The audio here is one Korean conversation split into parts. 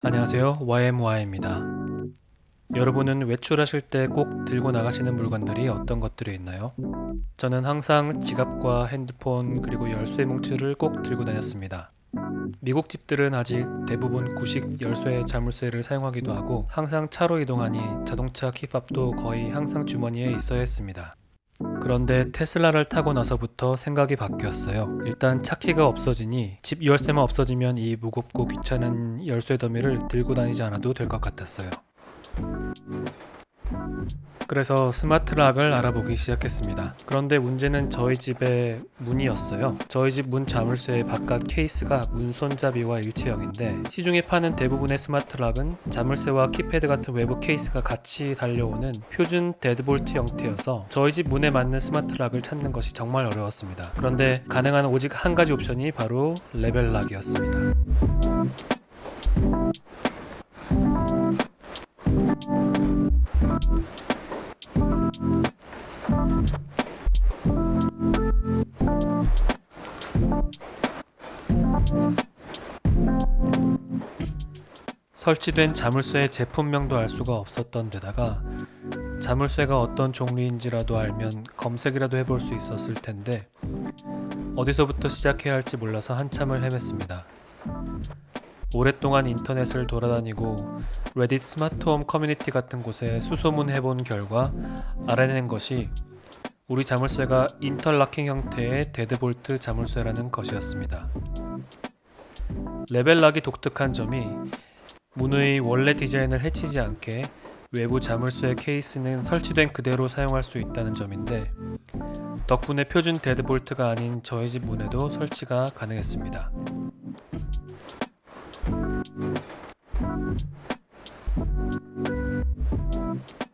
안녕하세요. YMY입니다. 여러분은 외출하실 때 꼭 들고 나가시는 물건들이 어떤 것들이 있나요? 저는 항상 지갑과 핸드폰 그리고 열쇠 뭉치를 꼭 들고 다녔습니다. 미국 집들은 아직 대부분 구식 열쇠 자물쇠를 사용하기도 하고 항상 차로 이동하니 자동차 키팝도 거의 항상 주머니에 있어야 했습니다. 그런데 테슬라를 타고 나서부터 생각이 바뀌었어요. 일단 차 키가 없어지니 집 열쇠만 없어지면 이 무겁고 귀찮은 열쇠 더미를 들고 다니지 않아도 될 것 같았어요. 그래서 스마트락을 알아보기 시작했습니다. 그런데 문제는 저희 집의 문이었어요. 저희 집 문 자물쇠의 바깥 케이스가 문 손잡이와 일체형인데 시중에 파는 대부분의 스마트락은 자물쇠와 키패드 같은 외부 케이스가 같이 달려오는 표준 데드볼트 형태여서 저희 집 문에 맞는 스마트락을 찾는 것이 정말 어려웠습니다. 그런데 가능한 오직 한 가지 옵션이 바로 레벨락이었습니다. 설치된 자물쇠의 제품명도 알 수가 없었던 데다가 자물쇠가 어떤 종류인지라도 알면 검색이라도 해볼 수 있었을 텐데 어디서부터 시작해야 할지 몰라서 한참을 헤맸습니다. 오랫동안 인터넷을 돌아다니고 레딧 스마트홈 커뮤니티 같은 곳에 수소문해본 결과 알아낸 것이 우리 자물쇠가 인터락킹 형태의 데드볼트 자물쇠라는 것이었습니다. 레벨락이 독특한 점이 문의 원래 디자인을 해치지 않게 외부 자물쇠 케이스는 설치된 그대로 사용할 수 있다는 점인데 덕분에 표준 데드볼트가 아닌 저희 집 문에도 설치가 가능했습니다.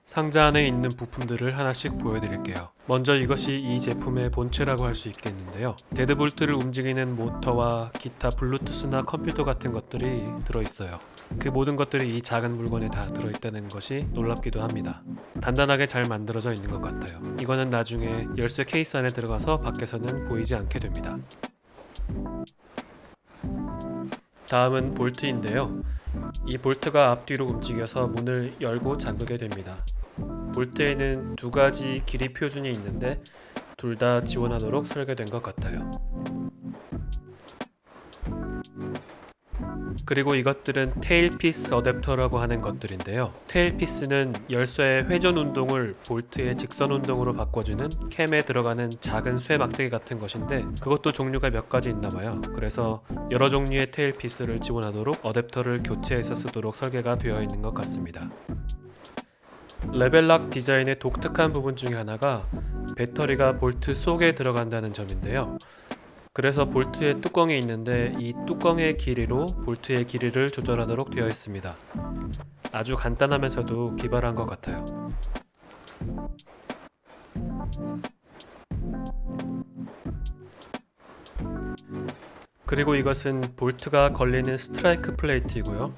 상자 안에 있는 부품들을 하나씩 보여드릴게요. 먼저 이것이 이 제품의 본체라고 할 수 있겠는데요. 데드볼트를 움직이는 모터와 기타 블루투스나 컴퓨터 같은 것들이 들어있어요. 그 모든 것들이 이 작은 물건에 다 들어있다는 것이 놀랍기도 합니다. 단단하게 잘 만들어져 있는 것 같아요. 이거는 나중에 열쇠 케이스 안에 들어가서 밖에서는 보이지 않게 됩니다. 다음은 볼트인데요. 이 볼트가 앞뒤로 움직여서 문을 열고 잠그게 됩니다. 볼트에는 두 가지 길이 표준이 있는데 둘 다 지원하도록 설계된 것 같아요. 그리고 이것들은 테일피스 어댑터라고 하는 것들인데요. 테일피스는 열쇠의 회전 운동을 볼트의 직선 운동으로 바꿔주는 캠에 들어가는 작은 쇠 막대기 같은 것인데 그것도 종류가 몇 가지 있나봐요. 그래서 여러 종류의 테일피스를 지원하도록 어댑터를 교체해서 쓰도록 설계가 되어 있는 것 같습니다. 레벨락 디자인의 독특한 부분 중에 하나가 배터리가 볼트 속에 들어간다는 점인데요. 그래서 볼트에 뚜껑이 있는데 이 뚜껑의 길이로 볼트의 길이를 조절하도록 되어 있습니다. 아주 간단하면서도 기발한 것 같아요. 그리고 이것은 볼트가 걸리는 스트라이크 플레이트이고요.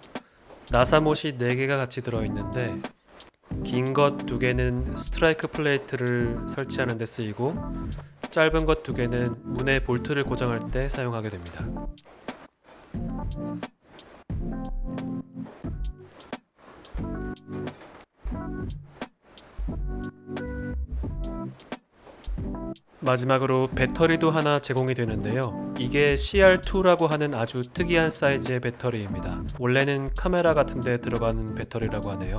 나사못이 4개가 같이 들어있는데 긴 것 2개는 스트라이크 플레이트를 설치하는 데 쓰이고 짧은 것 2개는 문의 볼트를 고정할 때 사용하게 됩니다. 마지막으로 배터리도 하나 제공이 되는데요. 이게 CR2라고 하는 아주 특이한 사이즈의 배터리입니다. 원래는 카메라 같은 데 들어가는 배터리라고 하네요.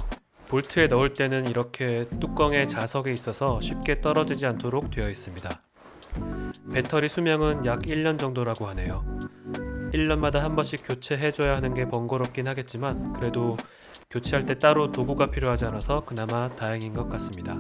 볼트에 넣을 때는 이렇게 뚜껑에 자석이 있어서 쉽게 떨어지지 않도록 되어 있습니다. 배터리 수명은 약 1년 정도라고 하네요. 1년마다 한 번씩 교체해줘야 하는 게 번거롭긴 하겠지만 그래도 교체할 때 따로 도구가 필요하지 않아서 그나마 다행인 것 같습니다.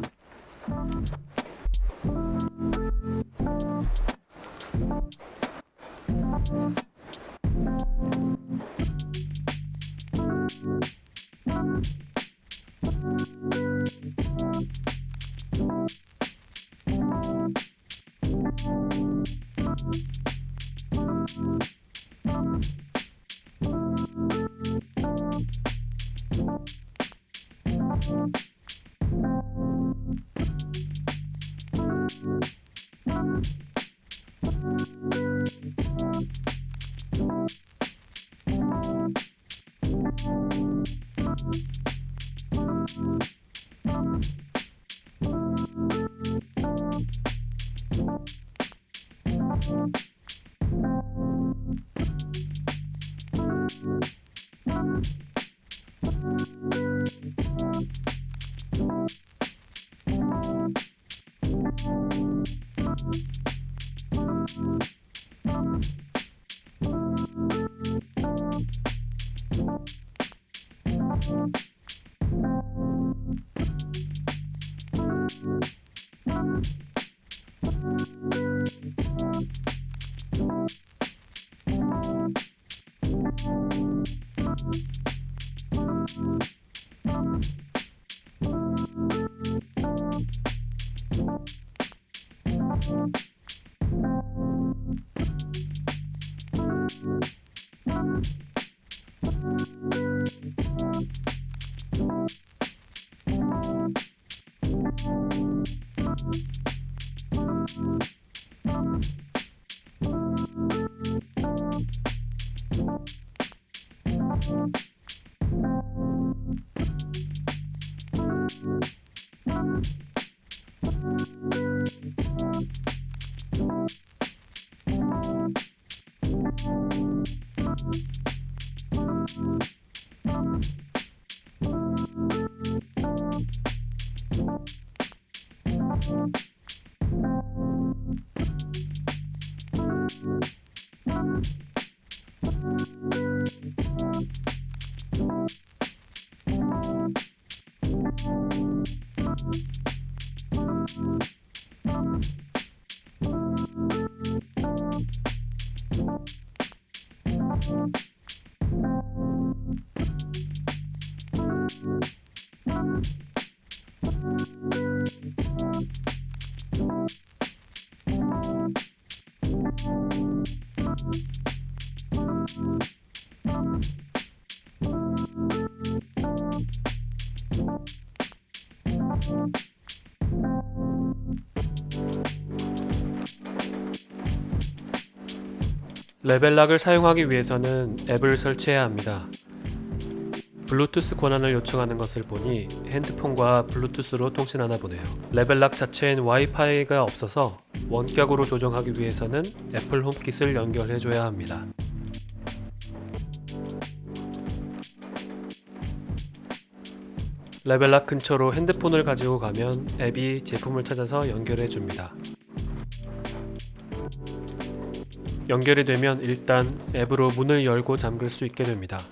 레벨락을 사용하기 위해서는 앱을 설치해야 합니다. 블루투스 권한을 요청하는 것을 보니 핸드폰과 블루투스로 통신하나 보네요. 레벨락 자체엔 와이파이가 없어서 원격으로 조정하기 위해서는 애플 홈킷을 연결해줘야 합니다. 레벨락 근처로 핸드폰을 가지고 가면 앱이 제품을 찾아서 연결해줍니다. 연결이 되면 일단 앱으로 문을 열고 잠글 수 있게 됩니다.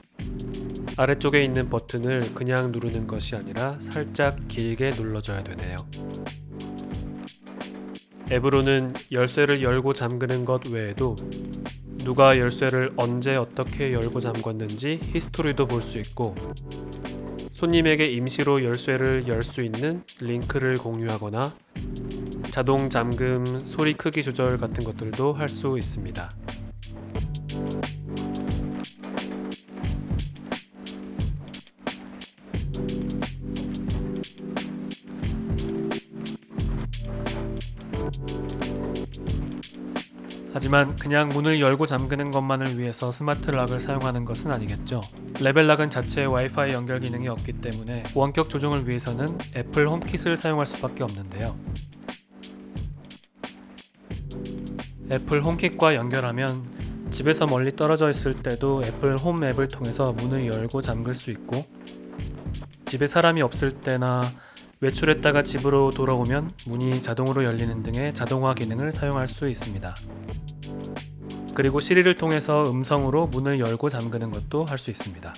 아래쪽에 있는 버튼을 그냥 누르는 것이 아니라 살짝 길게 눌러줘야 되네요. 앱으로는 열쇠를 열고 잠그는 것 외에도 누가 열쇠를 언제 어떻게 열고 잠궜는지 히스토리도 볼 수 있고, 손님에게 임시로 열쇠를 열 수 있는 링크를 공유하거나 자동 잠금, 소리 크기 조절 같은 것들도 할 수 있습니다. 하지만 그냥 문을 열고 잠그는 것만을 위해서 스마트 락을 사용하는 것은 아니겠죠. 레벨락은 자체에 와이파이 연결 기능이 없기 때문에 원격 조정을 위해서는 애플 홈킷을 사용할 수밖에 없는데요. 애플 홈킷과 연결하면 집에서 멀리 떨어져 있을 때도 애플 홈 앱을 통해서 문을 열고 잠글 수 있고, 집에 사람이 없을 때나 외출했다가 집으로 돌아오면 문이 자동으로 열리는 등의 자동화 기능을 사용할 수 있습니다. 그리고 시리를 통해서 음성으로 문을 열고 잠그는 것도 할 수 있습니다.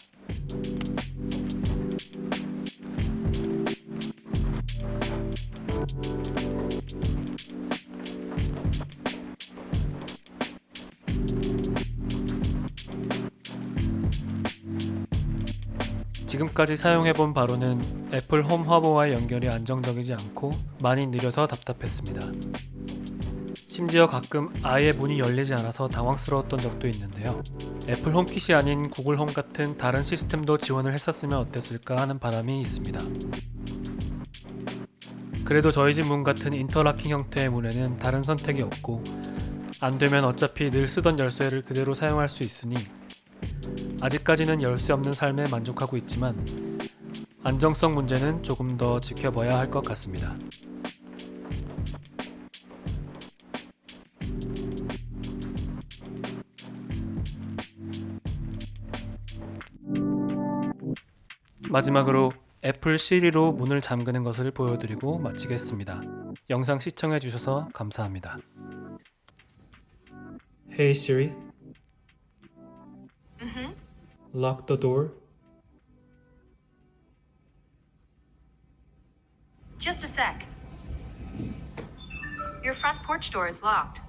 지금까지 사용해본 바로는 애플 홈 허브와의 연결이 안정적이지 않고 많이 느려서 답답했습니다. 심지어 가끔 아예 문이 열리지 않아서 당황스러웠던 적도 있는데요. 애플 홈킷이 아닌 구글 홈 같은 다른 시스템도 지원을 했었으면 어땠을까 하는 바람이 있습니다. 그래도 저희 집 문 같은 인터라킹 형태의 문에는 다른 선택이 없고, 안 되면 어차피 늘 쓰던 열쇠를 그대로 사용할 수 있으니 아직까지는 열쇠 없는 삶에 만족하고 있지만 안정성 문제는 조금 더 지켜봐야 할 것 같습니다. 마지막으로 애플 시리로 문을 잠그는 것을 보여드리고 마치겠습니다. 영상 시청해주셔서 감사합니다. Hey Siri, lock the door. Just a sec. Your front porch door is locked.